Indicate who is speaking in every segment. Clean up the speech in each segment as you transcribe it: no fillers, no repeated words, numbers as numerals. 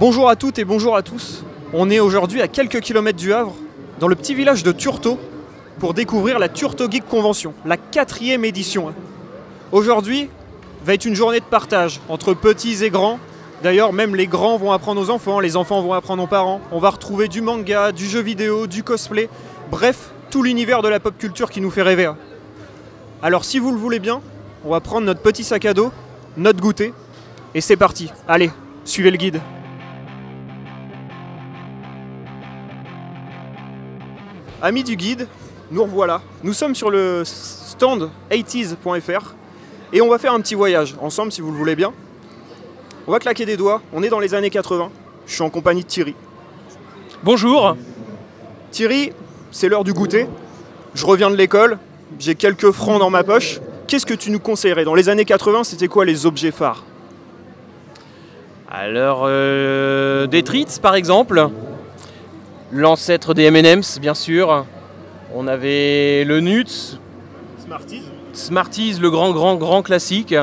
Speaker 1: Bonjour à toutes et bonjour à tous. On est aujourd'hui à quelques kilomètres du Havre, dans le petit village de Turtot, pour découvrir la Turtot Geek Convention, la 4e édition. Aujourd'hui va être une journée de partage entre petits et grands. D'ailleurs, même les grands vont apprendre aux enfants, les enfants vont apprendre aux parents. On va retrouver du manga, du jeu vidéo, du cosplay, bref, tout l'univers de la pop culture qui nous fait rêver. Alors si vous le voulez bien, on va prendre notre petit sac à dos, notre goûter, et c'est parti. Allez, suivez le guide. Amis du guide, nous revoilà. Nous sommes sur le stand 80s.fr et on va faire un petit voyage ensemble si vous le voulez bien. On va claquer des doigts, on est dans les années 80. Je suis en compagnie de Thierry.
Speaker 2: Bonjour.
Speaker 1: Thierry, c'est l'heure du goûter. Je reviens de l'école, j'ai quelques francs dans ma poche. Qu'est-ce que tu nous conseillerais? Dans les années 80, c'était quoi les objets phares?
Speaker 2: Alors, des treats par exemple. L'ancêtre des M&M's, bien sûr. On avait le Nuts. Smarties, le grand classique.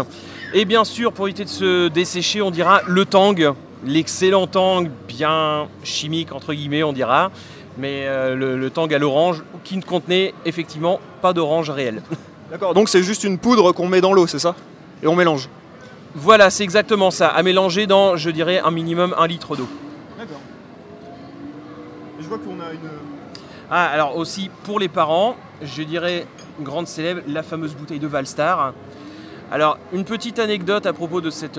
Speaker 2: Et bien sûr, pour éviter de se dessécher, on dira le Tang. L'excellent Tang, bien chimique, entre guillemets, on dira. Mais le Tang à l'orange, qui ne contenait effectivement pas d'orange réelle.
Speaker 1: D'accord, donc c'est juste une poudre qu'on met dans l'eau, c'est ça? Et on mélange?
Speaker 2: Voilà, c'est exactement ça. À mélanger dans, je dirais, un minimum 1 litre d'eau.
Speaker 1: D'accord. Je vois qu'on a une...
Speaker 2: Ah, alors aussi, pour les parents, je dirais, grande célèbre, la fameuse bouteille de Valstar. Alors, une petite anecdote à propos de cette...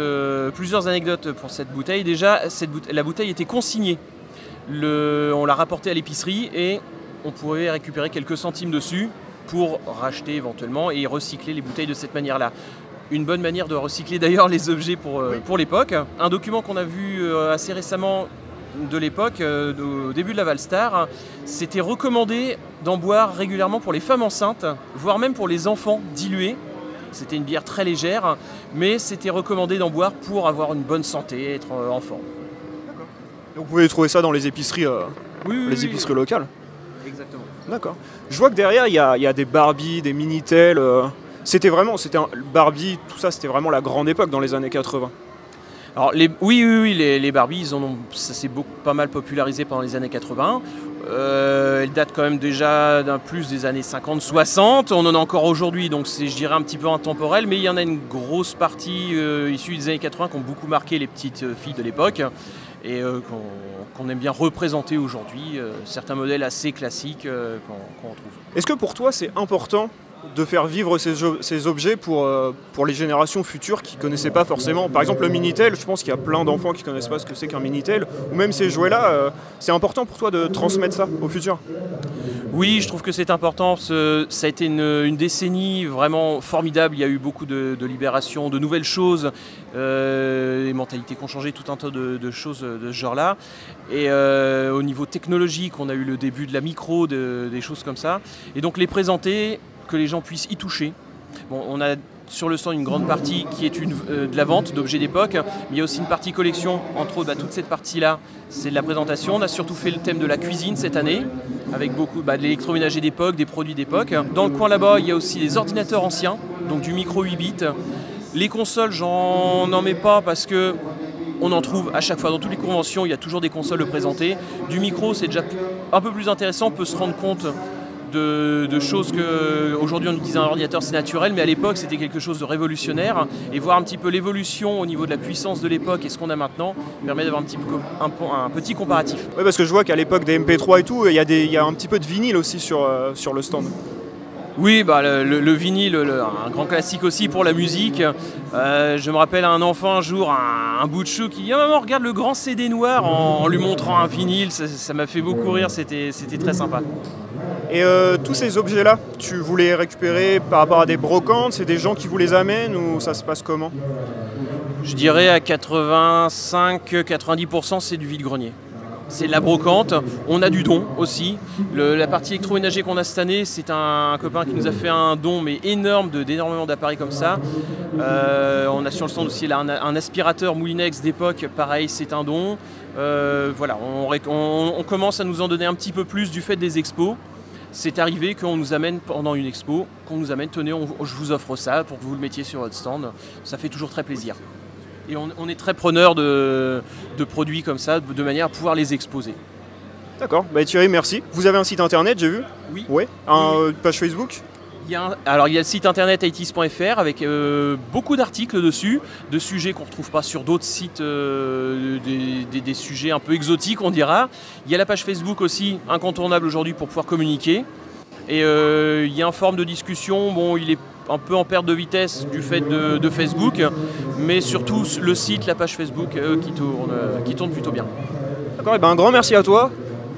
Speaker 2: plusieurs anecdotes pour cette bouteille. Déjà, la bouteille était consignée. On l'a rapportée à l'épicerie et on pouvait récupérer quelques centimes dessus pour racheter éventuellement et recycler les bouteilles de cette manière-là. Une bonne manière de recycler d'ailleurs les objets pour l'époque. Un document qu'on a vu assez récemment de l'époque, au début de la Valstar, c'était recommandé d'en boire régulièrement pour les femmes enceintes, voire même pour les enfants dilués. C'était une bière très légère, mais c'était recommandé d'en boire pour avoir une bonne santé, être en forme.
Speaker 1: D'accord. Donc vous pouvez trouver ça dans les épiceries, épiceries locales.
Speaker 2: Exactement.
Speaker 1: D'accord. Je vois que derrière, il y a des Barbie, des Minitel. Barbie, tout ça, c'était vraiment la grande époque dans les années 80.
Speaker 2: Alors les Barbie, ça s'est pas mal popularisé pendant les années 80. Elles datent quand même déjà d'un plus des années 50-60. On en a encore aujourd'hui, donc c'est, je dirais, un petit peu intemporel. Mais il y en a une grosse partie issue des années 80 qui ont beaucoup marqué les petites filles de l'époque et qu'on aime bien représenter aujourd'hui. Certains modèles assez classiques qu'on retrouve.
Speaker 1: Est-ce que pour toi, c'est important de faire vivre ces objets pour les générations futures qui ne connaissaient pas forcément? Par exemple, le Minitel, je pense qu'il y a plein d'enfants qui ne connaissent pas ce que c'est qu'un Minitel. Ou même ces jouets-là, c'est important pour toi de transmettre ça au futur?
Speaker 2: Oui, je trouve que c'est important. Ça a été une décennie vraiment formidable. Il y a eu beaucoup de libération, de nouvelles choses, les mentalités qui ont changé, tout un tas de choses de ce genre-là. Et au niveau technologique, on a eu le début de la micro, des choses comme ça. Et donc les présenter, que les gens puissent y toucher. Bon, on a sur le stand une grande partie qui est de la vente d'objets d'époque, mais il y a aussi une partie collection, entre autres toute cette partie-là, c'est de la présentation. On a surtout fait le thème de la cuisine cette année, avec beaucoup de l'électroménager d'époque, des produits d'époque. Dans le coin là-bas, il y a aussi des ordinateurs anciens, donc du micro 8 bits. Les consoles, j'en mets pas parce que on en trouve à chaque fois. Dans toutes les conventions, il y a toujours des consoles de présenter. Du micro, c'est déjà un peu plus intéressant, on peut se rendre compte de choses qu'aujourd'hui on utilise un ordinateur, c'est naturel, mais à l'époque c'était quelque chose de révolutionnaire, et voir un petit peu l'évolution au niveau de la puissance de l'époque et ce qu'on a maintenant permet d'avoir un petit comparatif.
Speaker 1: Oui, parce que je vois qu'à l'époque des MP3 et tout, il y a un petit peu de vinyle aussi sur le stand.
Speaker 2: Oui, le vinyle, un grand classique aussi pour la musique. Je me rappelle un enfant un jour, un bout de chou qui dit « Maman, regarde le grand CD noir » en lui montrant un vinyle, ça m'a fait beaucoup rire, c'était très sympa.
Speaker 1: Et tous ces objets-là, tu voulais les récupérer par rapport à des brocantes? C'est des gens qui vous les amènent ou ça se passe comment?
Speaker 2: Je dirais à 85-90%, c'est du vide-grenier. C'est de la brocante, on a du don aussi. La partie électroménager qu'on a cette année, c'est un copain qui nous a fait un don mais énorme d'énormément d'appareils comme ça. On a sur le stand aussi là, un aspirateur Moulinex d'époque, pareil, c'est un don. Voilà, on commence à nous en donner un petit peu plus du fait des expos. C'est arrivé qu'on nous amène pendant une expo, qu'on nous amène, tenez, je vous offre ça pour que vous le mettiez sur votre stand. Ça fait toujours très plaisir. Et on est très preneur de produits comme ça, de manière à pouvoir les exposer.
Speaker 1: D'accord, bah Thierry, merci. Vous avez un site internet, j'ai vu?
Speaker 2: Oui.
Speaker 1: Ouais. Une page Facebook?
Speaker 2: Alors il y a le site internet itis.fr avec beaucoup d'articles dessus, de sujets qu'on ne retrouve pas sur d'autres sites, des sujets un peu exotiques on dira. Il y a la page Facebook aussi, incontournable aujourd'hui pour pouvoir communiquer. Et il y a un forum de discussion, bon il est un peu en perte de vitesse du fait de Facebook, mais surtout le site, la page Facebook qui tourne plutôt bien.
Speaker 1: D'accord, et ben un grand merci à toi.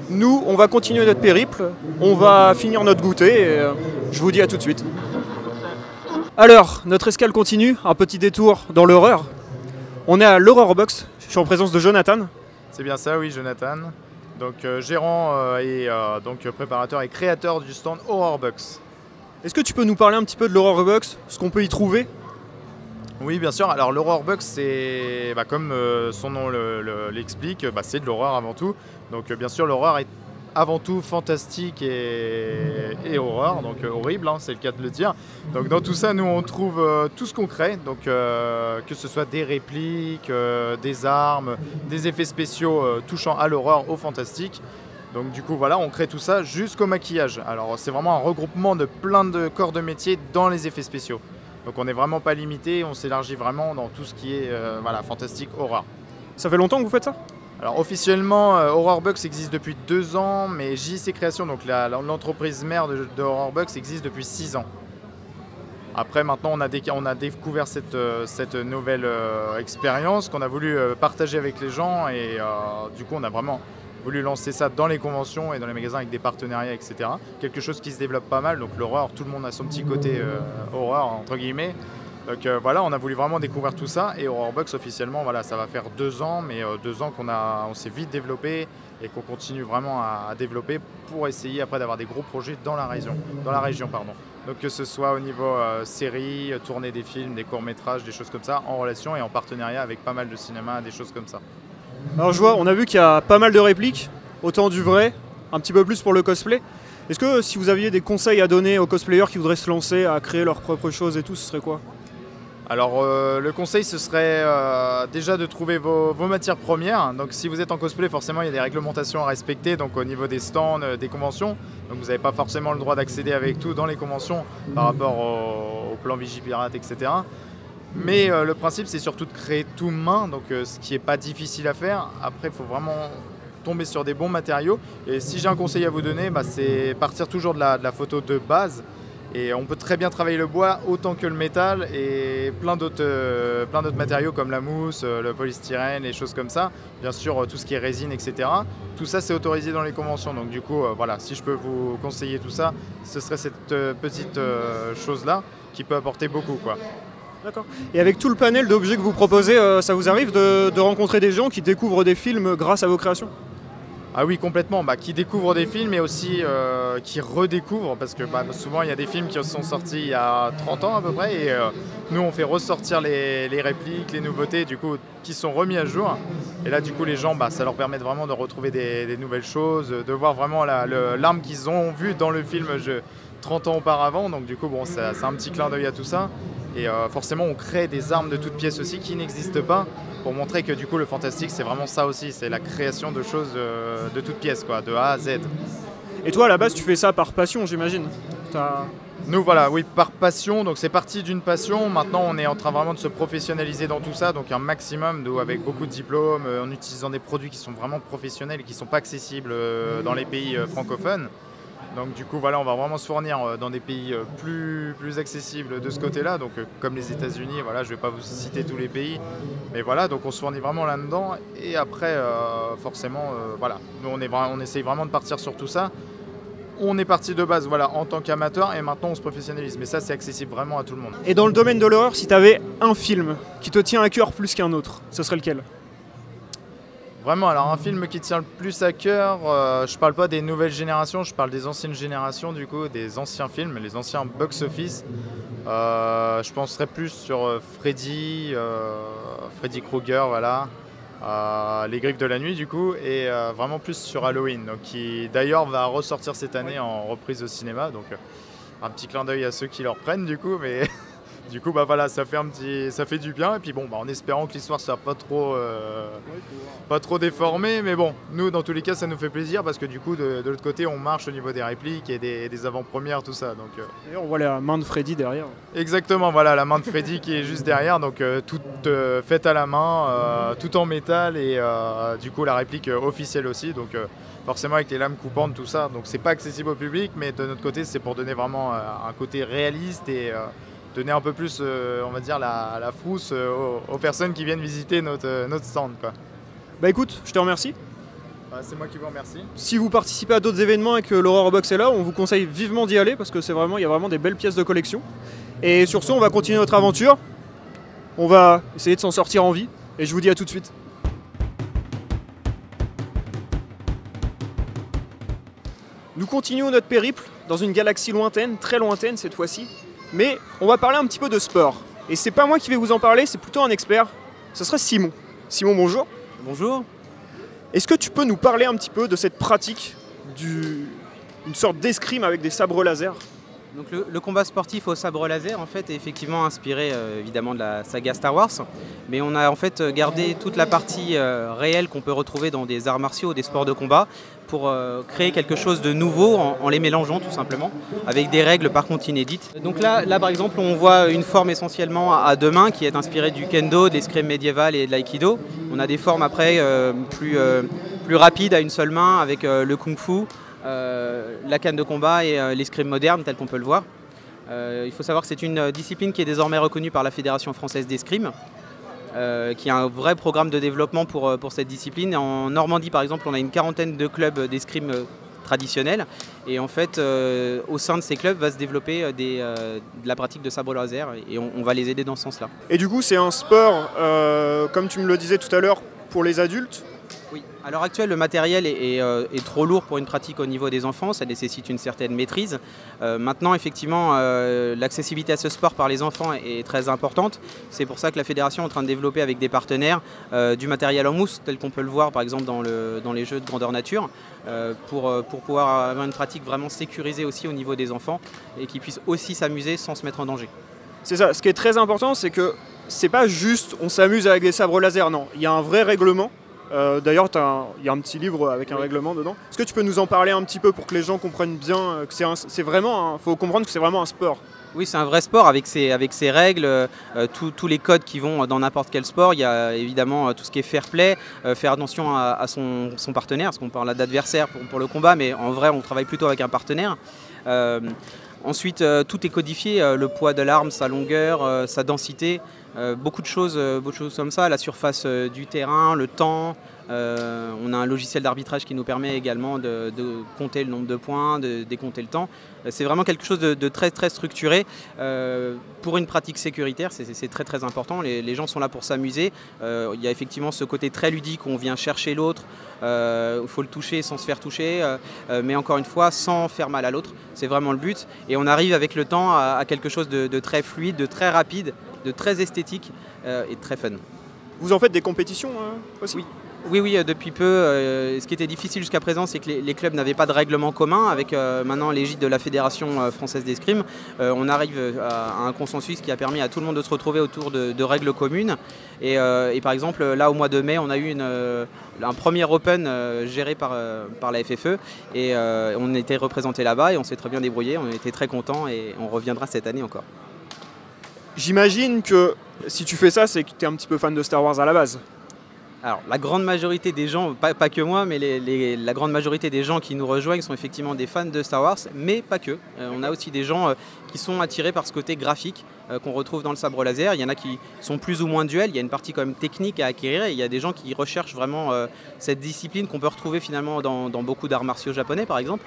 Speaker 1: Nous, on va continuer notre périple, on va finir notre goûter et je vous dis à tout de suite. Alors, notre escale continue, un petit détour dans l'horreur. On est à l'Horror Box, je suis en présence de Jonathan.
Speaker 3: C'est bien ça, oui, Jonathan. Donc gérant et donc préparateur et créateur du stand Horror Box.
Speaker 1: Est-ce que tu peux nous parler un petit peu de l'Horror Box, ce qu'on peut y trouver?
Speaker 3: Oui, bien sûr. Alors l'Horror Box, c'est comme son nom l'explique, c'est de l'horreur avant tout. Donc bien sûr, l'horreur est avant tout fantastique et horreur, donc horrible, c'est le cas de le dire. Donc dans tout ça, nous on trouve tout ce qu'on crée, donc que ce soit des répliques, des armes, des effets spéciaux touchant à l'horreur, au fantastique. Donc du coup voilà, on crée tout ça jusqu'au maquillage. Alors c'est vraiment un regroupement de plein de corps de métier dans les effets spéciaux. Donc on n'est vraiment pas limité, on s'élargit vraiment dans tout ce qui est fantastique, horreur.
Speaker 1: Ça fait longtemps que vous faites ça?
Speaker 3: Alors officiellement, Horror Box existe depuis 2 ans, mais JC Création, donc l'entreprise mère de Horror Box, existe depuis 6 ans. Après maintenant on a découvert cette nouvelle expérience qu'on a voulu partager avec les gens et du coup on a vraiment voulu lancer ça dans les conventions et dans les magasins avec des partenariats, etc. Quelque chose qui se développe pas mal, donc l'horreur, tout le monde a son petit côté horreur entre guillemets. Donc voilà, on a voulu vraiment découvrir tout ça et Horror Box officiellement, voilà, ça va faire 2 ans, mais 2 ans on s'est vite développé et qu'on continue vraiment à développer pour essayer après d'avoir des gros projets dans la région. Donc que ce soit au niveau série, tourner des films, des courts-métrages, des choses comme ça, en relation et en partenariat avec pas mal de cinéma, des choses comme ça.
Speaker 1: Alors je vois, on a vu qu'il y a pas mal de répliques, autant du vrai, un petit peu plus pour le cosplay. Est-ce que si vous aviez des conseils à donner aux cosplayers qui voudraient se lancer à créer leurs propres choses et tout, ce serait quoi?
Speaker 3: Alors le conseil ce serait déjà de trouver vos matières premières. Donc si vous êtes en cosplay, forcément il y a des réglementations à respecter, donc au niveau des stands, des conventions. Donc vous n'avez pas forcément le droit d'accéder avec tout dans les conventions par rapport au plan Vigipirate, etc. Mais le principe c'est surtout de créer tout main, donc ce qui n'est pas difficile à faire. Après il faut vraiment tomber sur des bons matériaux. Et si j'ai un conseil à vous donner, c'est partir toujours de la photo de base. Et on peut très bien travailler le bois autant que le métal et plein d'autres matériaux comme la mousse, le polystyrène, les choses comme ça. Bien sûr, tout ce qui est résine, etc. Tout ça, c'est autorisé dans les conventions. Donc du coup, voilà, si je peux vous conseiller tout ça, ce serait cette petite chose-là qui peut apporter beaucoup, quoi.
Speaker 1: D'accord. Et avec tout le panel d'objets que vous proposez, ça vous arrive de rencontrer des gens qui découvrent des films grâce à vos créations?
Speaker 3: Ah oui, complètement, qui découvrent des films et aussi qui redécouvrent, parce que souvent il y a des films qui sont sortis il y a 30 ans à peu près, et nous on fait ressortir les répliques, les nouveautés, du coup, qui sont remis à jour. Et là du coup les gens, ça leur permet vraiment de retrouver des nouvelles choses, de voir vraiment l'arme qu'ils ont vue dans le film 30 ans auparavant, donc du coup bon, c'est un petit clin d'œil à tout ça. Et forcément on crée des armes de toutes pièces aussi qui n'existent pas, pour montrer que du coup le fantastique c'est vraiment ça aussi, c'est la création de choses de toutes pièces, quoi, de A à Z.
Speaker 1: Et toi à la base tu fais ça par passion, j'imagine?
Speaker 3: Nous voilà, oui, par passion, donc c'est parti d'une passion. Maintenant on est en train vraiment de se professionnaliser dans tout ça, donc un maximum, avec beaucoup de diplômes, en utilisant des produits qui sont vraiment professionnels et qui ne sont pas accessibles dans les pays francophones. Donc du coup voilà, on va vraiment se fournir dans des pays plus accessibles de ce côté-là, donc comme les États-Unis, voilà, je ne vais pas vous citer tous les pays, mais voilà, donc on se fournit vraiment là-dedans. Et après forcément voilà, nous on essaye vraiment de partir sur tout ça. On est parti de base, voilà, en tant qu'amateur, et maintenant on se professionnalise, mais ça c'est accessible vraiment à tout le monde.
Speaker 1: Et dans le domaine de l'horreur, si tu avais un film qui te tient à cœur plus qu'un autre, ce serait lequel?
Speaker 3: Vraiment, alors un film qui tient le plus à cœur, je parle pas des nouvelles générations, je parle des anciennes générations, du coup, des anciens films, les anciens box-office. Je penserais plus sur Freddy Krueger, voilà, Les Griffes de la Nuit, du coup, et vraiment plus sur Halloween, donc, qui d'ailleurs va ressortir cette année en reprise au cinéma, donc un petit clin d'œil à ceux qui le reprennent, du coup, mais Du coup, bah voilà, ça fait du bien. Et puis bon, bah, en espérant que l'histoire soit pas trop déformée. Mais bon, nous, dans tous les cas, ça nous fait plaisir parce que du coup, de l'autre côté, on marche au niveau des répliques et des avant-premières, tout ça. Donc,
Speaker 1: D'ailleurs, on voit la main de Freddy derrière.
Speaker 3: exactement, voilà, la main de Freddy qui est juste derrière. Donc, toute faite à la main, tout en métal et du coup, la réplique officielle aussi. Donc, forcément, avec les lames coupantes, tout ça. Donc, c'est pas accessible au public, mais de notre côté, c'est pour donner vraiment un côté réaliste et donner un peu plus, on va dire, la frousse aux personnes qui viennent visiter notre stand, quoi.
Speaker 1: Bah écoute, je te remercie.
Speaker 3: Bah, c'est moi qui vous remercie.
Speaker 1: Si vous participez à d'autres événements et que l'Horror Box est là, on vous conseille vivement d'y aller parce que il y a vraiment des belles pièces de collection. Et sur ce, on va continuer notre aventure. On va essayer de s'en sortir en vie. Et je vous dis à tout de suite. Nous continuons notre périple dans une galaxie lointaine, très lointaine cette fois-ci. Mais on va parler un petit peu de sport. Et c'est pas moi qui vais vous en parler, c'est plutôt un expert. Ce serait Simon. Simon, bonjour.
Speaker 4: Bonjour.
Speaker 1: Est-ce que tu peux nous parler un petit peu de cette pratique une sorte d'escrime avec des sabres laser?
Speaker 4: Donc le combat sportif au sabre laser en fait est effectivement inspiré évidemment de la saga Star Wars, mais on a en fait gardé toute la partie réelle qu'on peut retrouver dans des arts martiaux, des sports de combat, pour créer quelque chose de nouveau en les mélangeant tout simplement, avec des règles par contre inédites. Donc là par exemple on voit une forme essentiellement à deux mains qui est inspirée du kendo, de l'escrime médiéval et de l'aïkido. On a des formes après plus rapides à une seule main avec le kung-fu, la canne de combat et l'escrime moderne tel qu'on peut le voir. Il faut savoir que c'est une discipline qui est désormais reconnue par la Fédération française d'escrime, qui a un vrai programme de développement pour cette discipline. En Normandie par exemple on a une quarantaine de clubs d'escrime traditionnels et en fait au sein de ces clubs va se développer de la pratique de sabre laser et on va les aider dans ce sens-là.
Speaker 1: Et du coup c'est un sport, comme tu me le disais tout à l'heure, pour les adultes?
Speaker 4: Oui, à l'heure actuelle, le matériel est trop lourd pour une pratique au niveau des enfants, ça nécessite une certaine maîtrise. Maintenant, effectivement, l'accessibilité à ce sport par les enfants est très importante. C'est pour ça que la fédération est en train de développer avec des partenaires du matériel en mousse, tel qu'on peut le voir par exemple dans les jeux de grandeur nature, pour pouvoir avoir une pratique vraiment sécurisée aussi au niveau des enfants et qu'ils puissent aussi s'amuser sans se mettre en danger.
Speaker 1: C'est ça, ce qui est très important, c'est que c'est pas juste on s'amuse avec des sabres laser, non, il y a un vrai règlement. D'ailleurs, il y a un petit livre avec un règlement dedans. Est-ce que tu peux nous en parler un petit peu pour que les gens comprennent bien que faut comprendre que c'est vraiment un sport?
Speaker 4: Oui, c'est un vrai sport avec ses règles, tous les codes qui vont dans n'importe quel sport. Il y a évidemment tout ce qui est fair play, faire attention à son partenaire, parce qu'on parle d'adversaire pour le combat, mais en vrai on travaille plutôt avec un partenaire. Ensuite, tout est codifié, le poids de l'arme, sa longueur, sa densité, beaucoup de choses comme ça, la surface du terrain, le temps. On a un logiciel d'arbitrage qui nous permet également de compter le nombre de points, de décompter le temps. C'est vraiment quelque chose de très très structuré. Pour une pratique sécuritaire, c'est très très important. Les gens sont là pour s'amuser. Il y a effectivement ce côté très ludique où on vient chercher l'autre. Il faut le toucher sans se faire toucher, mais encore une fois sans faire mal à l'autre. C'est vraiment le but. Et on arrive avec le temps à quelque chose de très fluide, de très rapide, de très esthétique et de très fun.
Speaker 1: Vous en faites des compétitions aussi?
Speaker 4: Oui, depuis peu. Ce qui était difficile jusqu'à présent, c'est que les clubs n'avaient pas de règlement commun. Avec maintenant l'égide de la Fédération française d'escrime, on arrive à un consensus qui a permis à tout le monde de se retrouver autour de règles communes. Et par exemple, là au mois de mai, on a eu un premier Open géré par la FFE et on était représenté là-bas et on s'est très bien débrouillé. On était très contents et on reviendra cette année encore.
Speaker 1: J'imagine que si tu fais ça, c'est que tu es un petit peu fan de Star Wars à la base.
Speaker 4: Alors, la grande majorité des gens, pas que moi, mais la grande majorité des gens qui nous rejoignent sont effectivement des fans de Star Wars, mais pas que. On a aussi des gens qui sont attirés par ce côté graphique qu'on retrouve dans le sabre laser. Il y en a qui sont plus ou moins duels, il y a une partie quand même technique à acquérir, et il y a des gens qui recherchent vraiment cette discipline qu'on peut retrouver finalement dans beaucoup d'arts martiaux japonais par exemple.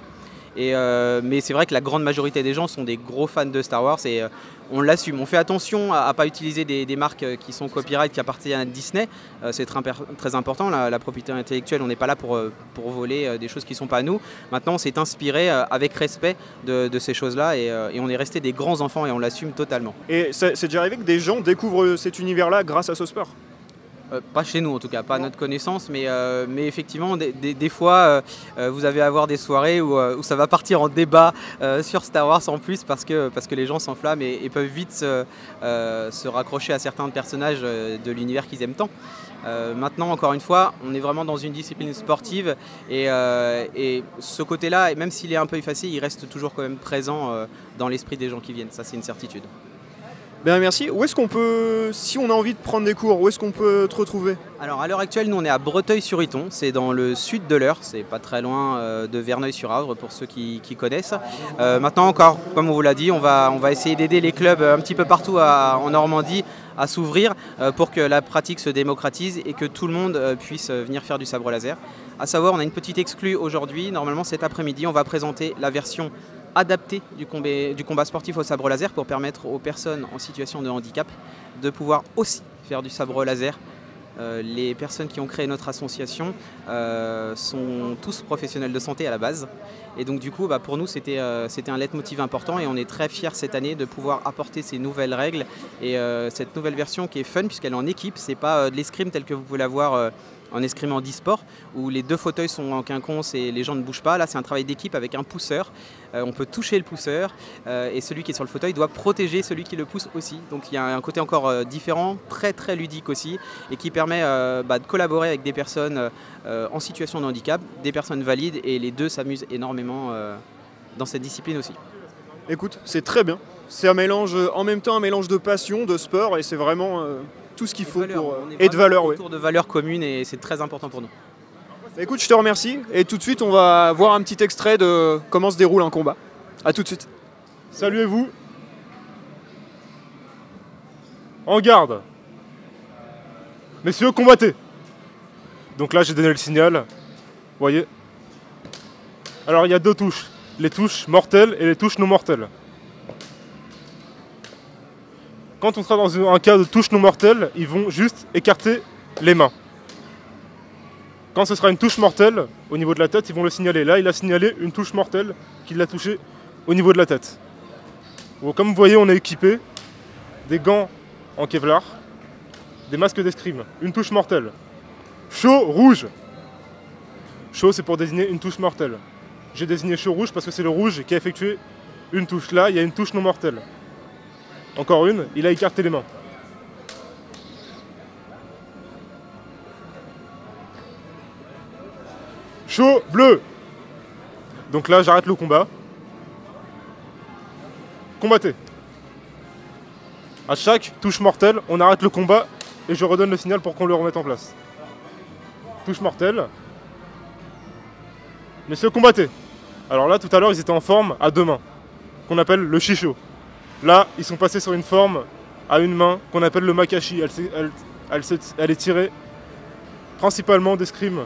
Speaker 4: Mais c'est vrai que la grande majorité des gens sont des gros fans de Star Wars et on l'assume. On fait attention à ne pas utiliser des marques qui sont copyright, qui appartiennent à Disney. C'est très important, la propriété intellectuelle. On n'est pas là pour voler des choses qui ne sont pas à nous. Maintenant, on s'est inspiré avec respect de ces choses-là et on est resté des grands enfants et on l'assume totalement.
Speaker 1: Et c'est déjà arrivé que des gens découvrent cet univers-là grâce à ce sport?
Speaker 4: Pas chez nous en tout cas, pas à notre connaissance, mais effectivement des fois vous allez avoir des soirées où ça va partir en débat sur Star Wars en plus parce que les gens s'enflamment et peuvent vite se raccrocher à certains personnages de l'univers qu'ils aiment tant. Maintenant, encore une fois, on est vraiment dans une discipline sportive et ce côté-là, même s'il est un peu effacé, il reste toujours quand même présent dans l'esprit des gens qui viennent, ça c'est une certitude.
Speaker 1: Bien, merci. Où est-ce qu'on peut, si on a envie de prendre des cours, où est-ce qu'on peut te retrouver?
Speaker 4: Alors à l'heure actuelle, nous on est à Breteuil-sur-Iton, c'est dans le sud de l'Eure, c'est pas très loin de Verneuil-sur-Avre pour ceux qui connaissent. Maintenant encore, comme on vous l'a dit, on va essayer d'aider les clubs un petit peu partout en Normandie à s'ouvrir pour que la pratique se démocratise et que tout le monde puisse venir faire du sabre laser. À savoir, on a une petite exclue aujourd'hui, normalement cet après-midi on va présenter la version adapté du combat sportif au sabre laser pour permettre aux personnes en situation de handicap de pouvoir aussi faire du sabre laser. Les personnes qui ont créé notre association sont tous professionnels de santé à la base et donc du coup pour nous c'était un leitmotiv important et on est très fiers cette année de pouvoir apporter ces nouvelles règles et cette nouvelle version qui est fun puisqu'elle est en équipe, c'est pas de l'escrime tel que vous pouvez l'avoir en escrime en e-sport où les deux fauteuils sont en quinconce et les gens ne bougent pas. Là c'est un travail d'équipe avec un pousseur, on peut toucher le pousseur et celui qui est sur le fauteuil doit protéger celui qui le pousse aussi. Donc il y a un côté encore différent, très très ludique aussi et qui permet de collaborer avec des personnes en situation de handicap, des personnes valides et les deux s'amusent énormément dans cette discipline aussi.
Speaker 1: Écoute, c'est très bien. C'est un mélange, en même temps un mélange de passion, de sport et c'est vraiment tout ce qu'il faut pour et de valeur.
Speaker 4: Autour de valeurs communes et c'est très important pour nous.
Speaker 1: Écoute, je te remercie et tout de suite on va voir un petit extrait de comment se déroule un combat. A tout de suite.
Speaker 5: Saluez-vous. En garde. Messieurs, combattez. Donc là j'ai donné le signal. Vous voyez. Alors il y a deux touches. Les touches mortelles et les touches non mortelles. Quand on sera dans un cas de touche non mortelle, ils vont juste écarter les mains. Quand ce sera une touche mortelle, au niveau de la tête, ils vont le signaler. Là, il a signalé une touche mortelle qu'il l'a touché au niveau de la tête. Bon, comme vous voyez, on est équipé des gants en Kevlar, des masques d'escrime, une touche mortelle. Chaud, rouge. Chaud, c'est pour désigner une touche mortelle. J'ai désigné chaud rouge parce que c'est le rouge qui a effectué une touche. Là, il y a une touche non mortelle. Encore une, il a écarté les mains. Chaud, bleu. Donc là, j'arrête le combat. Combattez. À chaque touche mortelle, on arrête le combat et je redonne le signal pour qu'on le remette en place. Touche mortelle. Messieurs, combattez. Alors là, tout à l'heure, ils étaient en forme à deux mains, qu'on appelle le shisho. Là, ils sont passés sur une forme à une main qu'on appelle le makashi. Elle est tirée principalement d'escrime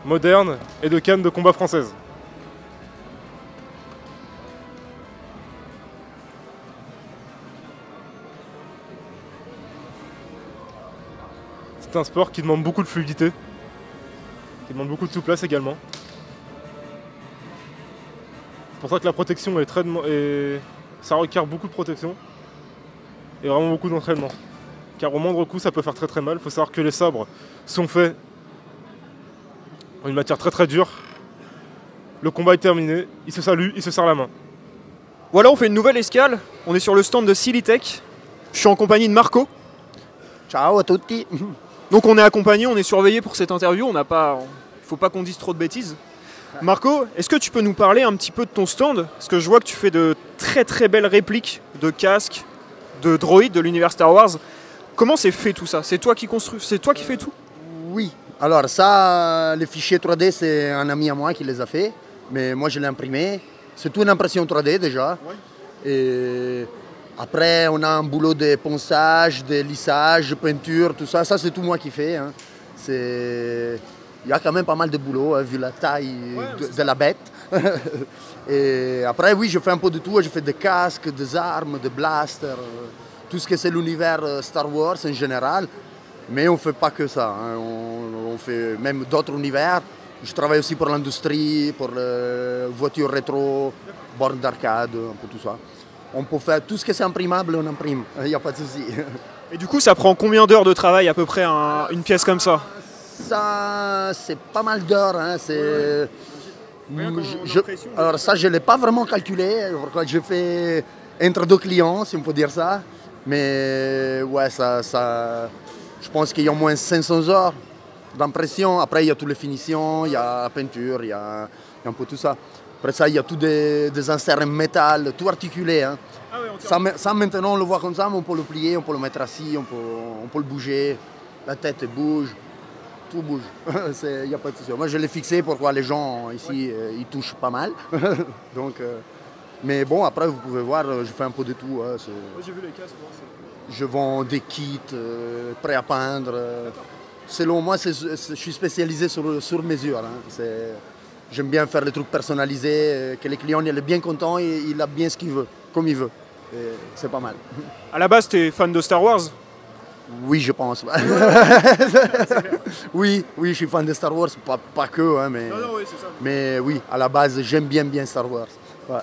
Speaker 5: moderne et de cannes de combat françaises. C'est un sport qui demande beaucoup de fluidité, qui demande beaucoup de souplesse également. C'est pour ça que la protection est très... Ça requiert beaucoup de protection et vraiment beaucoup d'entraînement. Car au moindre coup, ça peut faire très très mal. Il faut savoir que les sabres sont faits en une matière très très dure. Le combat est terminé, il se salue, il se serre la main.
Speaker 1: Voilà, on fait une nouvelle escale. On est sur le stand de Silitech. Je suis en compagnie de Marco.
Speaker 6: Ciao à tutti.
Speaker 1: Donc on est accompagné, on est surveillé pour cette interview. Il ne faut pas qu'on dise trop de bêtises. Marco, est-ce que tu peux nous parler un petit peu de ton stand? Parce que je vois que tu fais de très très belles répliques de casques, de droïdes de l'univers Star Wars. Comment c'est fait tout ça? C'est toi qui construis, c'est toi qui fais tout?
Speaker 6: Oui, alors ça, les fichiers 3D, c'est un ami à moi qui les a fait, mais moi je l'ai imprimé. C'est tout une impression 3D déjà. Ouais. Et après, on a un boulot de ponçage, de lissage, peinture, tout ça. Ça, c'est tout moi qui fais. Hein. Il y a quand même pas mal de boulot, vu la taille de la bête. Et après, oui, je fais un peu de tout. Je fais des casques, des armes, des blasters, tout ce que c'est l'univers Star Wars en général. Mais on ne fait pas que ça. Hein. On fait même d'autres univers. Je travaille aussi pour l'industrie, pour les voitures rétro, bornes d'arcade, un peu tout ça. On peut faire tout ce que c'est imprimable, on imprime. Il n'y a pas de souci.
Speaker 1: Et du coup, ça prend combien d'heures de travail à peu près une pièce comme ça?
Speaker 6: Ça, c'est pas mal d'heures. Hein, c'est... Alors ça, je ne l'ai pas vraiment calculé. J'ai fait entre deux clients, si on peut dire ça. Mais ouais, je pense qu'il y a au moins 500 heures d'impression. Après, il y a toutes les finitions, il y a la peinture, il y a un peu tout ça. Après ça, il y a tous des inserts en métal, tout articulé. Hein.
Speaker 1: Ah ouais,
Speaker 6: ça, maintenant, on le voit comme ça, mais on peut le plier, on peut le mettre assis, on peut le bouger. La tête bouge. Tout bouge, il n'y a pas de souci. Moi je l'ai fixé pour que les gens ici ils touchent pas mal. Donc, mais bon, après vous pouvez voir, je fais un peu de tout. Hein,
Speaker 1: j'ai vu les casques.
Speaker 6: Je vends des kits prêts à peindre. Selon moi, je suis spécialisé sur mesure. Hein. J'aime bien faire les trucs personnalisés, que les clients il est bien content et il a bien ce qu'il veut, comme il veut. C'est pas mal.
Speaker 1: À la base, tu es fan de Star Wars?
Speaker 6: Oui, je pense. oui, je suis fan de Star Wars, pas que, hein, mais,
Speaker 1: oui, c'est ça.
Speaker 6: Mais oui, à la base, j'aime bien Star Wars. Ouais.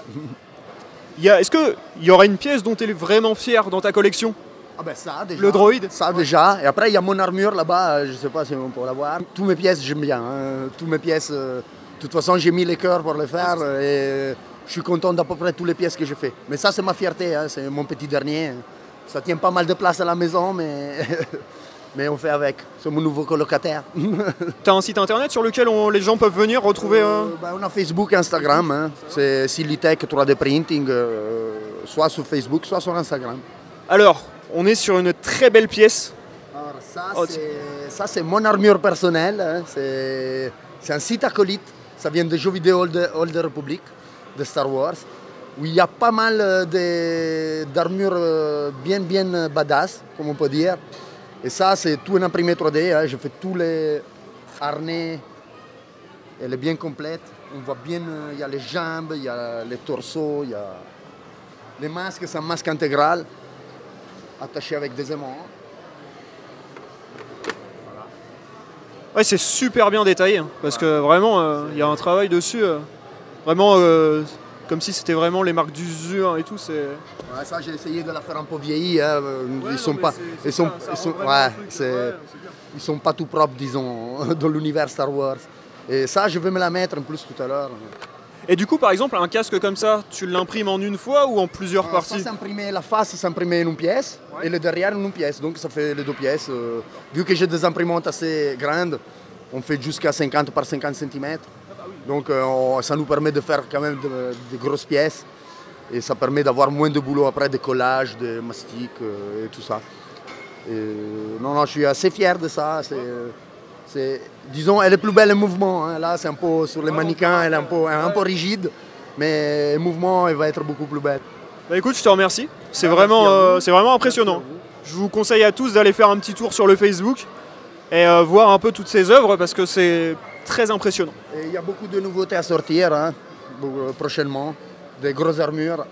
Speaker 1: Est-ce qu'il y aura une pièce dont tu es vraiment fier dans ta collection?
Speaker 6: Ah ben ça, déjà.
Speaker 1: Le droïde?
Speaker 6: Ça, déjà. Et après, il y a mon armure là-bas, je ne sais pas si on peut la voir. Toutes mes pièces, j'aime bien. Hein. Toutes mes pièces, de toute façon, j'ai mis les cœurs pour les faire. Et je suis content d'à peu près toutes les pièces que j'ai fait. Mais ça, c'est ma fierté, hein, c'est mon petit dernier. Ça tient pas mal de place à la maison, mais on fait avec. C'est mon nouveau colocataire.
Speaker 1: Tu as un site internet sur lequel les gens peuvent venir retrouver
Speaker 6: on a Facebook et Instagram. Hein. C'est Silitech 3D Printing, soit sur Facebook, soit sur Instagram.
Speaker 1: Alors, on est sur une très belle pièce.
Speaker 6: Alors, ça, c'est mon armure personnelle. Hein. C'est un site acolyte. Ça vient de jeux vidéo Old Republic, de Star Wars, où il y a pas mal d'armures bien badass, comme on peut dire. Et ça, c'est tout un imprimé 3D. Hein. Je fais tous les harnais. Elle est bien complète. On voit bien, il y a les jambes, il y a les torsos, il y a les masques. C'est un masque intégral, attaché avec des aimants.
Speaker 1: Ouais, c'est super bien détaillé, hein, parce que vraiment, il y a un travail dessus. Vraiment, comme si c'était vraiment les marques d'usure et tout.
Speaker 6: Ouais, ça, j'ai essayé de la faire un peu vieillie. Hein. Ils sont pas tout propres, disons, dans l'univers Star Wars. Et ça, je vais me la mettre en plus tout à l'heure.
Speaker 1: Et du coup, par exemple, un casque comme ça, tu l'imprimes en une fois ou en plusieurs parties?
Speaker 6: La face s'imprime en une pièce, ouais, et le derrière en une pièce. Donc ça fait les deux pièces. Vu que j'ai des imprimantes assez grandes, on fait jusqu'à 50 par 50 cm. Donc ça nous permet de faire quand même de grosses pièces. Et ça permet d'avoir moins de boulot après, de collage, de mastic et tout ça. Et, non, je suis assez fier de ça. Disons, elle est plus belle en mouvement. Hein. Là, c'est un peu sur les mannequins, elle est un peu rigide. Mais le mouvement, elle va être beaucoup plus belle.
Speaker 1: Bah écoute, je te remercie. C'est vraiment impressionnant. Je vous conseille à tous d'aller faire un petit tour sur le Facebook et voir un peu toutes ces œuvres parce que c'est très impressionnant.
Speaker 6: Et il y a beaucoup de nouveautés à sortir hein, prochainement. Des grosses armures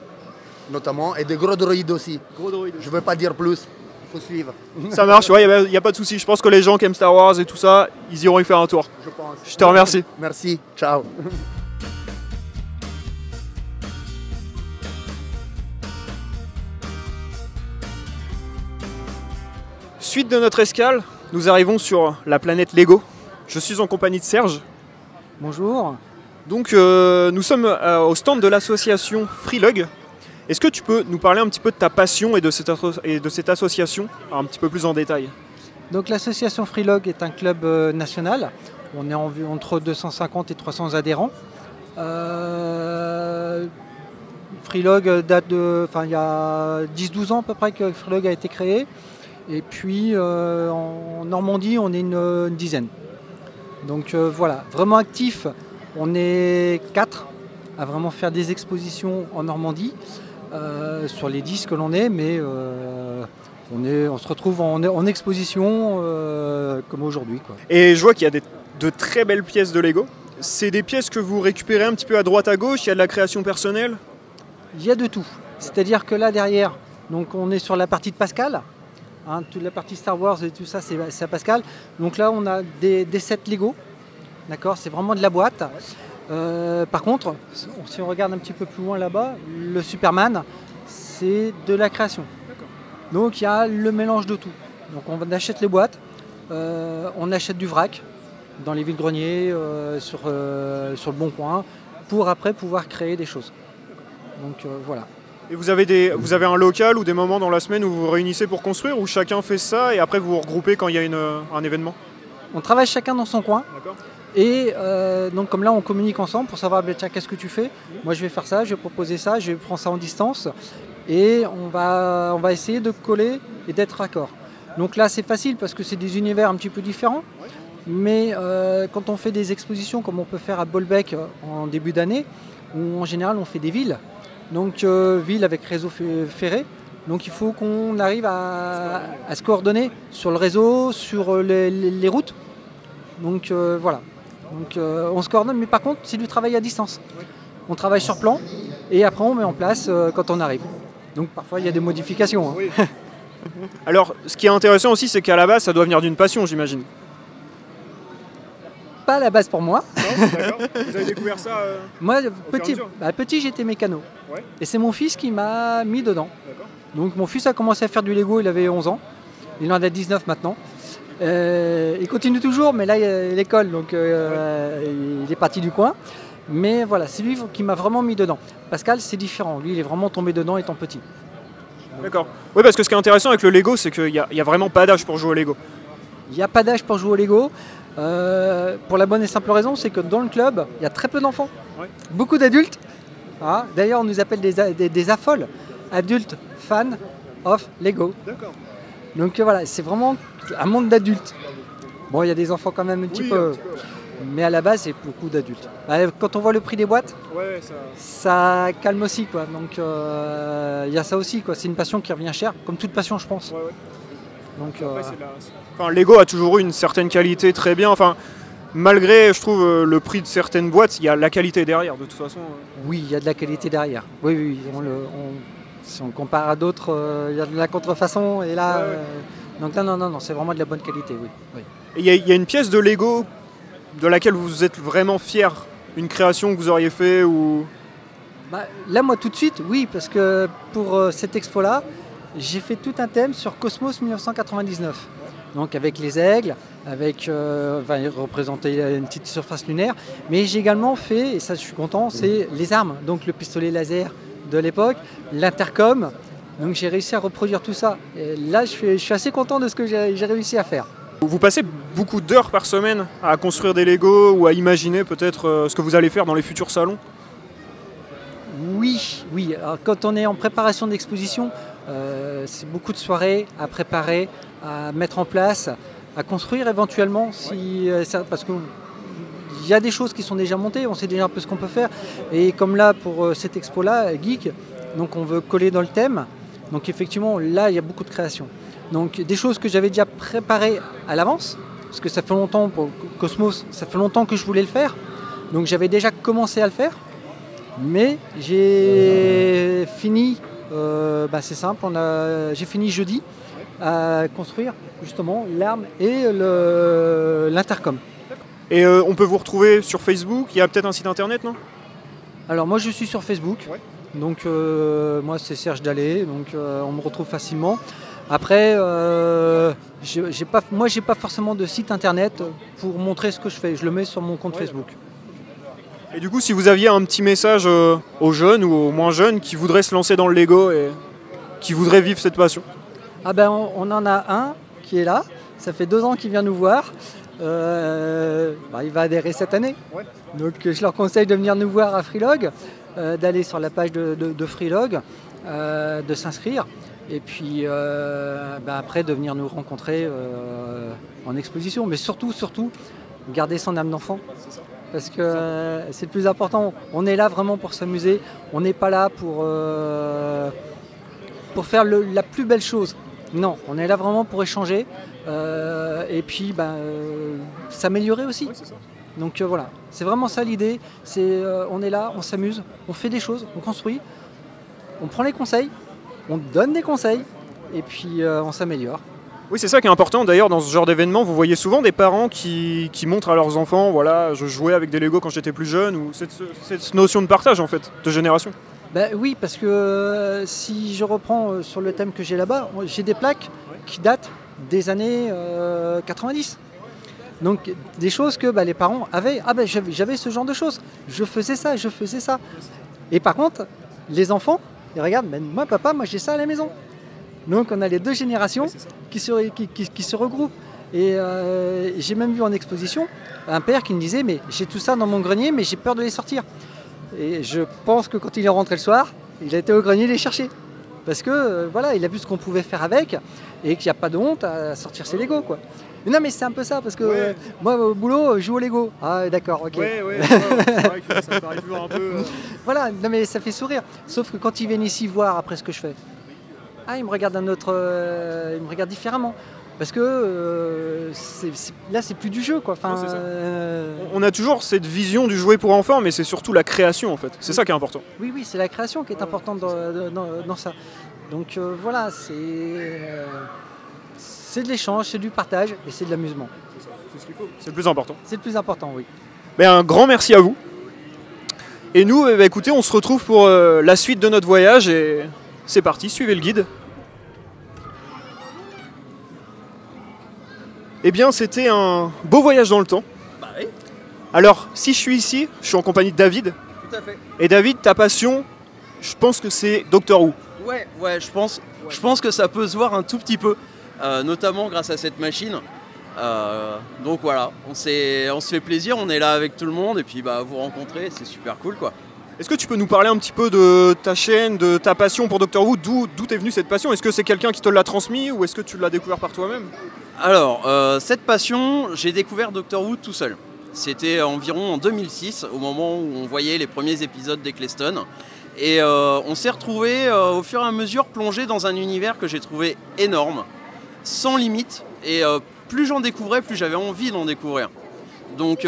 Speaker 6: notamment et des gros droïdes aussi. Je ne veux pas dire plus, il faut suivre.
Speaker 1: Ça marche, ouais, il n'y a pas de souci. Je pense que les gens qui aiment Star Wars et tout ça, ils iront y faire un tour.
Speaker 6: Je pense.
Speaker 1: Je te remercie.
Speaker 6: Merci, ciao.
Speaker 1: Suite de notre escale, nous arrivons sur la planète Lego. Je suis en compagnie de Serge.
Speaker 7: Bonjour.
Speaker 1: Donc nous sommes au stand de l'association Freelog. Est-ce que tu peux nous parler un petit peu de ta passion et de cette association un petit peu plus en détail?
Speaker 7: Donc l'association Freelog est un club national. On est entre 250 et 300 adhérents. Freelog date il y a 10-12 ans à peu près que Freelog a été créé. Et puis en Normandie, on est une dizaine. Donc voilà, vraiment actif. On est 4 à vraiment faire des expositions en Normandie sur les 10 que l'on est, mais on se retrouve en exposition comme aujourd'hui.
Speaker 1: Et je vois qu'il y a de très belles pièces de Lego. C'est des pièces que vous récupérez un petit peu à droite à gauche, il y a de la création personnelle?
Speaker 7: Il y a de tout. C'est-à-dire que là derrière, donc on est sur la partie de Pascal. Hein, toute la partie Star Wars et tout ça, c'est à Pascal. Donc là, on a des sets Lego. D'accord, c'est vraiment de la boîte. Par contre, si on regarde un petit peu plus loin là-bas, le Superman, c'est de la création. Donc il y a le mélange de tout. Donc on achète les boîtes, on achète du vrac dans les vides-greniers, sur le Bon Coin, pour après pouvoir créer des choses. Donc voilà.
Speaker 1: Et vous avez un local ou des moments dans la semaine où vous vous réunissez pour construire, ou chacun fait ça et après vous vous regroupez quand il y a un événement?
Speaker 7: On travaille chacun dans son coin. Et donc comme là on communique ensemble pour savoir tiens, qu'est-ce que tu fais. Moi je vais faire ça, je vais proposer ça, je vais prendre ça en distance. Et on va essayer de coller et d'être raccord. Donc là c'est facile parce que c'est des univers un petit peu différents. Mais quand on fait des expositions comme on peut faire à Bolbec en début d'année, où en général on fait des villes. Donc ville avec réseau ferré. Donc il faut qu'on arrive à se coordonner sur le réseau, sur les routes. Donc voilà. Donc on se coordonne, mais par contre c'est du travail à distance. On travaille sur plan et après on met en place quand on arrive. Donc parfois il y a des modifications. Hein.
Speaker 1: Oui. Alors ce qui est intéressant aussi, c'est qu'à la base ça doit venir d'une passion, j'imagine.
Speaker 7: Pas à la base pour moi.
Speaker 1: Non, d'accord. Vous avez découvert ça
Speaker 7: Moi, petit j'étais mécano.
Speaker 1: Ouais.
Speaker 7: Et c'est mon fils qui m'a mis dedans. Donc mon fils a commencé à faire du Lego, il avait 11 ans. Il en a 19 maintenant. Il continue toujours, mais là il y a l'école, donc il est parti du coin. Mais voilà, c'est lui qui m'a vraiment mis dedans. Pascal, c'est différent. Lui, il est vraiment tombé dedans étant petit.
Speaker 1: D'accord. Oui, parce que ce qui est intéressant avec le Lego, c'est qu'il n'y a vraiment pas d'âge pour jouer au Lego.
Speaker 7: Il n'y a pas d'âge pour jouer au Lego. Pour la bonne et simple raison, c'est que dans le club, il y a très peu d'enfants. Ouais. Beaucoup d'adultes. Ah, d'ailleurs, on nous appelle des affoles. Adultes fans of Lego. D'accord. Donc voilà, c'est vraiment un monde d'adultes. Bon, il y a des enfants quand même un petit peu. Mais à la base, c'est beaucoup d'adultes. Quand on voit le prix des boîtes, ça calme aussi, quoi. Donc il y a ça aussi, quoi. C'est une passion qui revient cher, comme toute passion, je pense. Donc,
Speaker 1: Enfin, Lego a toujours eu une certaine qualité très bien. Enfin, malgré, je trouve, le prix de certaines boîtes, il y a la qualité derrière, de toute façon.
Speaker 7: Oui, il y a de la qualité derrière. Oui. Si on compare à d'autres, il y a de la contrefaçon. Et là, donc là, non, c'est vraiment de la bonne qualité, oui.
Speaker 1: Et il y a une pièce de Lego de laquelle vous êtes vraiment fier, une création que vous auriez fait ou...
Speaker 7: Là, moi, tout de suite, oui, parce que pour cette expo-là, j'ai fait tout un thème sur Cosmos 1999. Donc avec les aigles, avec représenter une petite surface lunaire. Mais j'ai également fait, et ça je suis content, c'est les armes. Donc le pistolet laser de l'époque, l'intercom. Donc j'ai réussi à reproduire tout ça. Et là je suis assez content de ce que j'ai réussi à faire.
Speaker 1: Vous passez beaucoup d'heures par semaine à construire des Lego ou à imaginer peut-être ce que vous allez faire dans les futurs salons?
Speaker 7: Oui. Alors, quand on est en préparation d'exposition, c'est beaucoup de soirées à préparer, à mettre en place, à construire éventuellement, parce qu'il y a des choses qui sont déjà montées, on sait déjà un peu ce qu'on peut faire. Et comme là, pour cette expo-là, Geek, donc on veut coller dans le thème. Donc effectivement, là, il y a beaucoup de création. Donc des choses que j'avais déjà préparées à l'avance, parce que ça fait longtemps, pour Cosmos, ça fait longtemps que je voulais le faire. Donc j'avais déjà commencé à le faire. Mais j'ai fini, c'est simple, j'ai fini jeudi à construire justement l'arme et l'intercom.
Speaker 1: Et on peut vous retrouver sur Facebook, il y a peut-être un site internet, non?
Speaker 7: Alors moi je suis sur Facebook, donc moi c'est Serge Dallet, donc on me retrouve facilement. Après, j'ai pas forcément de site internet pour montrer ce que je fais, je le mets sur mon compte Facebook.
Speaker 1: Et du coup, si vous aviez un petit message aux jeunes ou aux moins jeunes qui voudraient se lancer dans le Lego et qui voudraient vivre cette passion?
Speaker 7: On en a un qui est là, ça fait 2 ans qu'il vient nous voir. Il va adhérer cette année. Donc je leur conseille de venir nous voir à Freelog, d'aller sur la page de Freelog, de s'inscrire. Et puis après de venir nous rencontrer en exposition. Mais surtout, garder son âme d'enfant. Parce que c'est le plus important. On est là vraiment pour s'amuser. On n'est pas là pour faire la plus belle chose. Non, on est là vraiment pour échanger et puis s'améliorer aussi. Donc voilà, c'est vraiment ça l'idée. On est là, on s'amuse, on fait des choses, on construit, on prend les conseils, on donne des conseils et puis on s'améliore.
Speaker 1: Oui, c'est ça qui est important. D'ailleurs, dans ce genre d'événement, vous voyez souvent des parents qui montrent à leurs enfants, voilà, je jouais avec des Lego quand j'étais plus jeune, ou cette notion de partage, en fait, de génération.
Speaker 7: Ben oui, parce que si je reprends sur le thème que j'ai là-bas, j'ai des plaques qui datent des années 90. Donc des choses que les parents avaient. Ah ben j'avais ce genre de choses. Je faisais ça. Et par contre, les enfants, ils regardent, ben, moi papa, moi j'ai ça à la maison. Donc on a les deux générations qui se regroupent. Et j'ai même vu en exposition un père qui me disait, mais j'ai tout ça dans mon grenier, mais j'ai peur de les sortir. Et je pense que quand il est rentré le soir, il a été au grenier les chercher. Parce que voilà, il a vu ce qu'on pouvait faire avec et qu'il n'y a pas de honte à sortir ses Lego, quoi. Mais non, mais c'est un peu ça, parce que moi au boulot, je joue au Lego. Ah d'accord, ok.
Speaker 1: Ouais, c'est vrai que ça paraît toujours un peu...
Speaker 7: Voilà, non mais ça fait sourire. Sauf que quand ils viennent ici voir après ce que je fais, ils me regardent ils me regardent différemment. Parce que là, c'est plus du jeu, quoi. Enfin,
Speaker 1: c'est ça. On a toujours cette vision du jouet pour enfants, mais c'est surtout la création, en fait. C'est ça qui est important.
Speaker 7: Oui, c'est la création qui est importante dans ça. Donc voilà, c'est de l'échange, c'est du partage et c'est de l'amusement.
Speaker 1: C'est ce qu'il faut. C'est le plus important.
Speaker 7: C'est le plus important, oui.
Speaker 1: Un grand merci à vous. Et nous, écoutez, on se retrouve pour la suite de notre voyage et c'est parti, suivez le guide. Eh bien, c'était un beau voyage dans le temps.
Speaker 8: Bah oui.
Speaker 1: Alors, si je suis ici, je suis en compagnie de David.
Speaker 8: Tout à fait.
Speaker 1: Et David, ta passion, je pense que c'est Doctor Who.
Speaker 8: Ouais, je pense que ça peut se voir un tout petit peu, notamment grâce à cette machine. Donc voilà, on se fait plaisir, on est là avec tout le monde et puis vous rencontrer, c'est super cool quoi.
Speaker 1: Est-ce que tu peux nous parler un petit peu de ta chaîne, de ta passion pour Doctor Who? D'où est venue cette passion? Est-ce que c'est quelqu'un qui te l'a transmis ou est-ce que tu l'as découvert par toi-même?
Speaker 8: Alors, cette passion, j'ai découvert Doctor Who tout seul. C'était environ en 2006, au moment où on voyait les premiers épisodes d'Eccleston. Et on s'est retrouvés au fur et à mesure plongés dans un univers que j'ai trouvé énorme, sans limite. Et plus j'en découvrais, plus j'avais envie d'en découvrir. Donc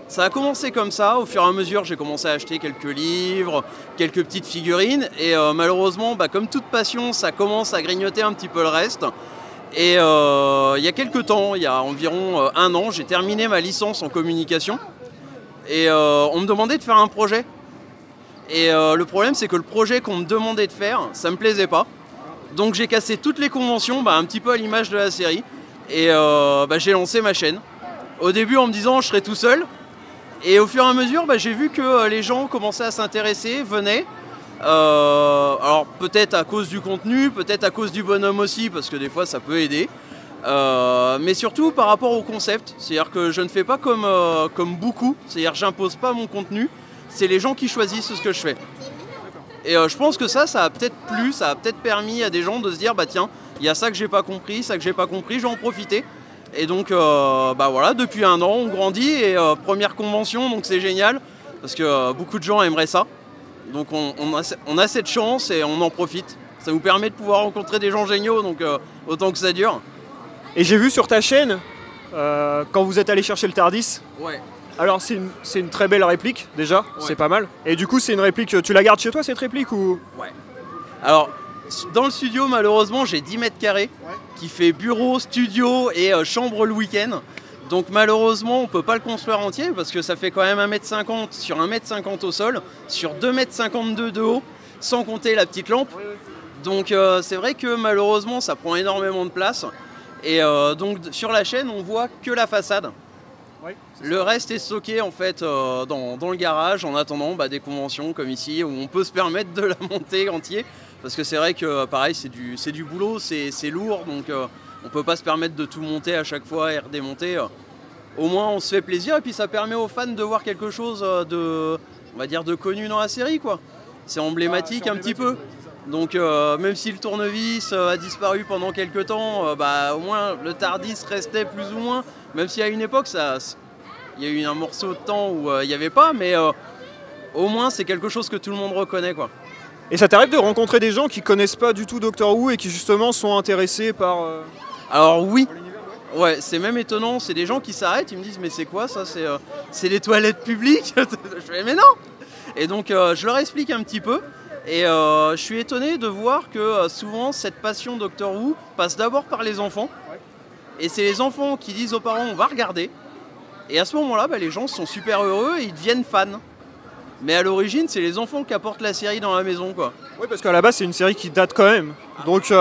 Speaker 8: ça a commencé comme ça, au fur et à mesure j'ai commencé à acheter quelques livres, quelques petites figurines et malheureusement comme toute passion ça commence à grignoter un petit peu le reste. Et il y a quelques temps, il y a environ 1 an, j'ai terminé ma licence en communication et on me demandait de faire un projet. Et le problème c'est que le projet qu'on me demandait de faire, ça me plaisait pas. Donc j'ai cassé toutes les conventions, un petit peu à l'image de la série et j'ai lancé ma chaîne. Au début en me disant je serai tout seul et au fur et à mesure j'ai vu que les gens commençaient à s'intéresser, venaient. Alors peut-être à cause du contenu, peut-être à cause du bonhomme aussi parce que des fois ça peut aider. Mais surtout par rapport au concept, c'est-à-dire que je ne fais pas comme beaucoup, c'est-à-dire que j'impose pas mon contenu, c'est les gens qui choisissent ce que je fais. Et je pense que ça a peut-être plu, ça a peut-être permis à des gens de se dire tiens, il y a ça que j'ai pas compris, ça que j'ai pas compris, je vais en profiter. Et donc voilà, depuis 1 an on grandit et première convention, donc c'est génial parce que beaucoup de gens aimeraient ça. Donc on a cette chance et on en profite. Ça vous permet de pouvoir rencontrer des gens géniaux, donc autant que ça dure.
Speaker 1: Et j'ai vu sur ta chaîne, quand vous êtes allé chercher le Tardis,
Speaker 8: ouais.
Speaker 1: Alors c'est une très belle réplique déjà, c'est pas mal. Et du coup c'est une réplique, tu la gardes chez toi cette réplique ou?
Speaker 8: Ouais. Alors dans le studio malheureusement j'ai 10 mètres carrés qui fait bureau, studio et chambre le week-end. Donc malheureusement on peut pas le construire entier parce que ça fait quand même 1m50 sur 1m50 au sol, sur 2m52 de haut, sans compter la petite lampe. Donc c'est vrai que malheureusement ça prend énormément de place. Et donc sur la chaîne on voit que la façade. Le reste est stocké en fait dans le garage en attendant des conventions comme ici où on peut se permettre de la monter entier. Parce que c'est vrai que pareil c'est du boulot, c'est lourd donc on peut pas se permettre de tout monter à chaque fois et redémonter. Au moins on se fait plaisir et puis ça permet aux fans de voir quelque chose on va dire de connu dans la série quoi. C'est emblématique un petit peu. Donc même si le tournevis a disparu pendant quelques temps, au moins le Tardis restait plus ou moins. Même si à une époque il y a eu un morceau de temps où il n'y avait pas, mais au moins c'est quelque chose que tout le monde reconnaît quoi.
Speaker 1: Et ça t'arrive de rencontrer des gens qui connaissent pas du tout Doctor Who et qui justement sont intéressés par...
Speaker 8: Alors oui, ouais, c'est même étonnant, c'est des gens qui s'arrêtent, ils me disent mais c'est quoi ça, c'est les toilettes publiques? Je fais mais non. Et donc je leur explique un petit peu et je suis étonné de voir que souvent cette passion Doctor Who passe d'abord par les enfants et c'est les enfants qui disent aux parents on va regarder et à ce moment là les gens sont super heureux et ils deviennent fans. mais à l'origine, c'est les enfants qui apportent la série dans la maison, quoi.
Speaker 1: Oui, parce qu'à la base, c'est une série qui date quand même. Donc,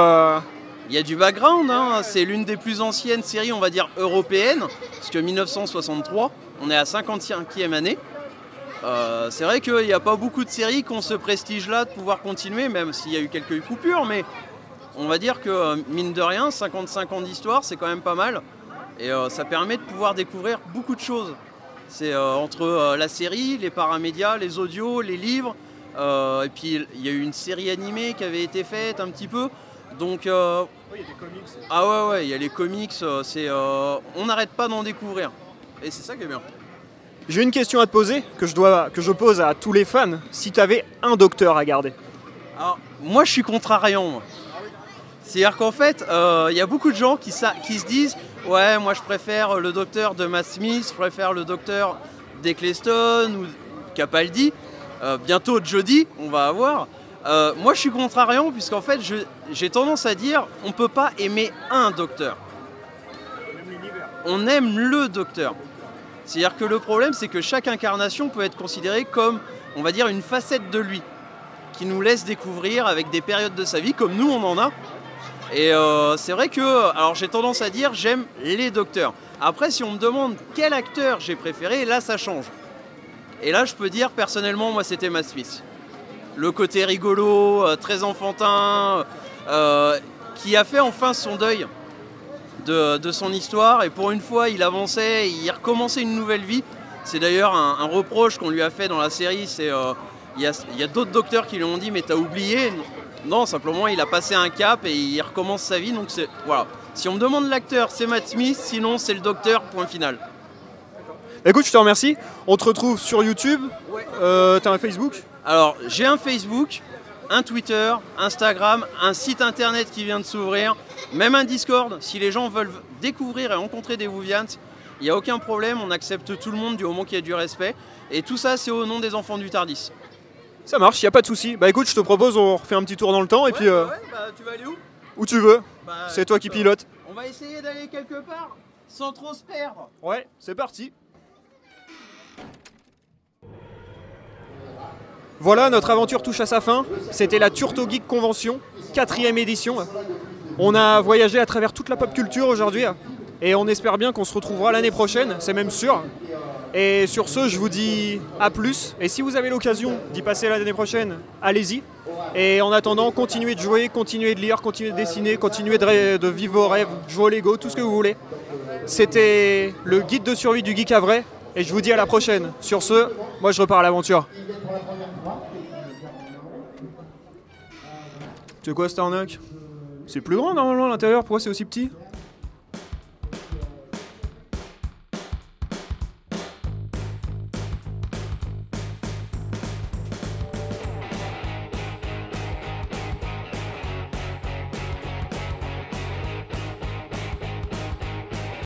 Speaker 8: Il y a du background, hein. C'est l'une des plus anciennes séries, on va dire, européennes, parce que 1963, on est à 55e année. C'est vrai qu'il n'y a pas beaucoup de séries qui ont ce prestige-là de pouvoir continuer, même s'il y a eu quelques coupures, mais on va dire que, mine de rien, 55 ans d'histoire, c'est quand même pas mal. Et ça permet de pouvoir découvrir beaucoup de choses. C'est entre la série, les paramédias, les audios, les livres, et puis il y a eu une série animée qui avait été faite un petit peu. Donc,
Speaker 1: il y a des comics.
Speaker 8: Ah ouais, il y a les comics, on n'arrête pas d'en découvrir. Et c'est ça qui est bien.
Speaker 1: J'ai une question à te poser, que je pose à tous les fans. Si tu avais un docteur à garder.
Speaker 8: Alors, moi je suis contrariant, moi. C'est-à-dire qu'en fait, il y a beaucoup de gens qui se disent « Ouais, moi je préfère le docteur de Matt Smith, je préfère le docteur d'Eccleston ou Capaldi. Bientôt Jodie, on va avoir. » Moi je suis contrariant puisqu'en fait j'ai tendance à dire on ne peut pas aimer un docteur. On aime le docteur. C'est-à-dire que le problème c'est que chaque incarnation peut être considérée comme, on va dire, une facette de lui qui nous laisse découvrir avec des périodes de sa vie comme nous on en a. Et c'est vrai que, alors j'ai tendance à dire j'aime les docteurs. Après si on me demande quel acteur j'ai préféré, là ça change. Et là je peux dire personnellement moi c'était Matt Smith. Le côté rigolo, très enfantin, qui a fait enfin son deuil de son histoire. Et pour une fois il avançait, il recommençait une nouvelle vie. C'est d'ailleurs un reproche qu'on lui a fait dans la série, c'est il y a d'autres docteurs qui lui ont dit mais t'as oublié. Non, simplement il a passé un cap et il recommence sa vie, donc c'est voilà. Si on me demande l'acteur, c'est Matt Smith, sinon c'est le docteur, point final.
Speaker 1: Écoute, je te remercie. On te retrouve sur YouTube.
Speaker 8: Ouais.
Speaker 1: T'as un Facebook?
Speaker 8: Alors, j'ai un Facebook, un Twitter, Instagram, un site internet qui vient de s'ouvrir, même un Discord. Si les gens veulent découvrir et rencontrer des Whovians, il n'y a aucun problème, on accepte tout le monde du moment qu'il y a du respect. Et tout ça, c'est au nom des enfants du Tardis.
Speaker 1: Ça marche, il n'y a pas de souci. Bah écoute, je te propose, on refait un petit tour dans le temps et puis...
Speaker 8: tu vas aller où?
Speaker 1: Où tu veux.
Speaker 8: Bah,
Speaker 1: c'est toi qui pilotes.
Speaker 8: On va essayer d'aller quelque part, sans trop se perdre.
Speaker 1: Ouais, c'est parti. Voilà, notre aventure touche à sa fin. C'était la Turto Geek Convention, 4e édition. On a voyagé à travers toute la pop culture aujourd'hui. Et on espère bien qu'on se retrouvera l'année prochaine, c'est même sûr. Et sur ce, je vous dis à plus. Et si vous avez l'occasion d'y passer l'année prochaine, allez-y. Et en attendant, continuez de jouer, continuez de lire, continuez de dessiner, continuez de vivre vos rêves, jouer au Lego, tout ce que vous voulez. C'était le guide de survie du Geek à vrai. Et je vous dis à la prochaine. Sur ce, moi je repars à l'aventure. C'est quoi cette arnaque? C'est plus grand normalement à l'intérieur, pourquoi c'est aussi petit?